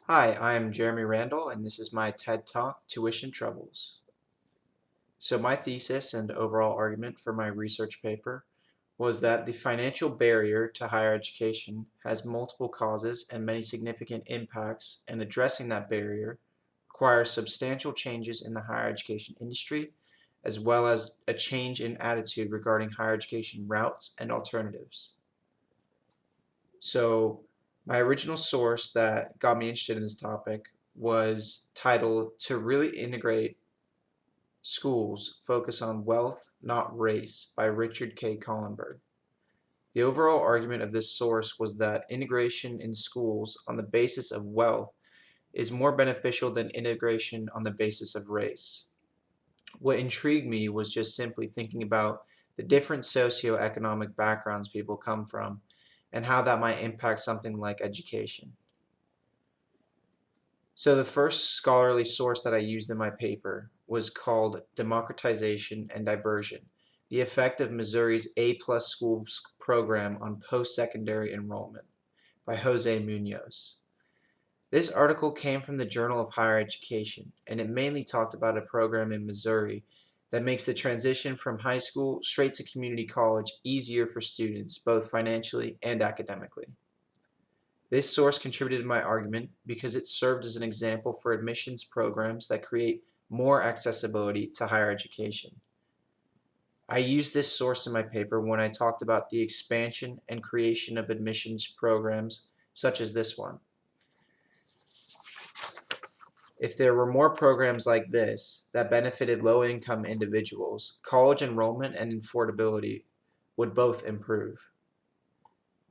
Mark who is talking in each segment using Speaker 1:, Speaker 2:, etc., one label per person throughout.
Speaker 1: Hi, I am Jeremy Randall, and this is my TED Talk, Tuition Troubles. So my thesis and overall argument for my research paper was that the financial barrier to higher education has multiple causes and many significant impacts, and addressing that barrier requires substantial changes in the higher education industry, as well as a change in attitude regarding higher education routes and alternatives. So my original source that got me interested in this topic was titled "To Really Integrate Schools, Focus on Wealth, Not Race" by Richard K. Collenberg. The overall argument of this source was that integration in schools on the basis of wealth is more beneficial than integration on the basis of race. What intrigued me was just simply thinking about the different socioeconomic backgrounds people come from and how that might impact something like education. So the first scholarly source that I used in my paper was called Democratization and Diversion: The Effect of Missouri's A-plus Schools Program on Post-Secondary Enrollment by Jose Munoz. This article came from the Journal of Higher Education, and it mainly talked about a program in Missouri that makes the transition from high school straight to community college easier for students, both financially and academically. This source contributed to my argument because it served as an example for admissions programs that create more accessibility to higher education. I used this source in my paper when I talked about the expansion and creation of admissions programs such as this one. If there were more programs like this that benefited low-income individuals, college enrollment and affordability would both improve.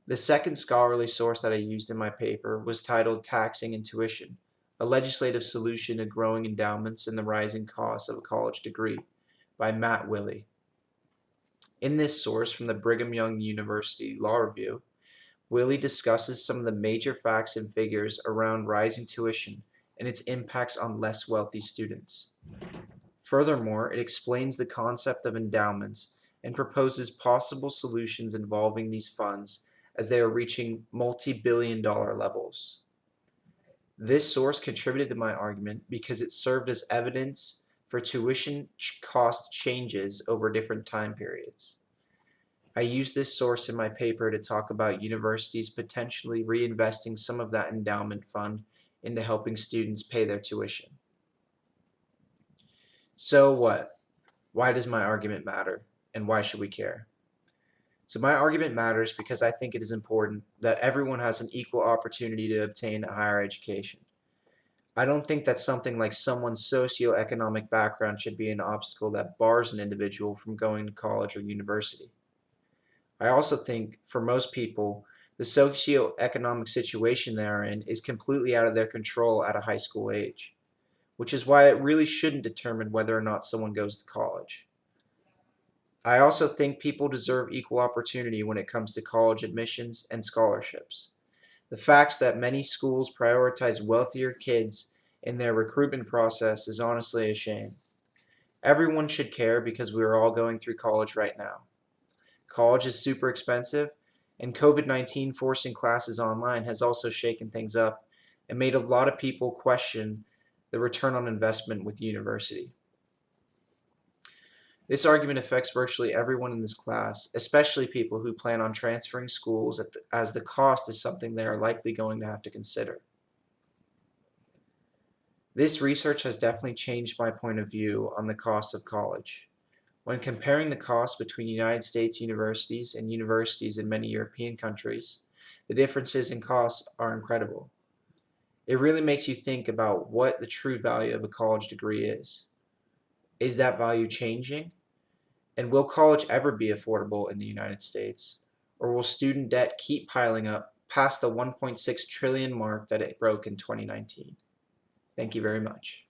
Speaker 1: The second scholarly source that I used in my paper was titled "Taxing and Tuition: A Legislative Solution to Growing Endowments and the Rising Costs of a College Degree" by Matt Willey. In this source from the Brigham Young University Law Review, Willey discusses some of the major facts and figures around rising tuition and its impacts on less wealthy students. Furthermore, it explains the concept of endowments and proposes possible solutions involving these funds as they are reaching multi-billion-dollar levels. This source contributed to my argument because it served as evidence for tuition cost changes over different time periods. I used this source in my paper to talk about universities potentially reinvesting some of that endowment fund into helping students pay their tuition. So what? Why does my argument matter, and why should we care? So my argument matters because I think it is important that everyone has an equal opportunity to obtain a higher education. I don't think that something like someone's socioeconomic background should be an obstacle that bars an individual from going to college or university. I also think for most people, the socioeconomic situation they are in is completely out of their control at a high school age, which is why it really shouldn't determine whether or not someone goes to college. I also think people deserve equal opportunity when it comes to college admissions and scholarships. The facts that many schools prioritize wealthier kids in their recruitment process is honestly a shame. Everyone should care because we are all going through college right now. College is super expensive, and COVID-19 forcing classes online has also shaken things up and made a lot of people question the return on investment with university. This argument affects virtually everyone in this class, especially people who plan on transferring schools as the cost is something they are likely going to have to consider. This research has definitely changed my point of view on the cost of college. When comparing the cost between United States universities and universities in many European countries, the differences in costs are incredible. It really makes you think about what the true value of a college degree is. Is that value changing? And will college ever be affordable in the United States? Or will student debt keep piling up past the 1.6 trillion mark that it broke in 2019? Thank you very much.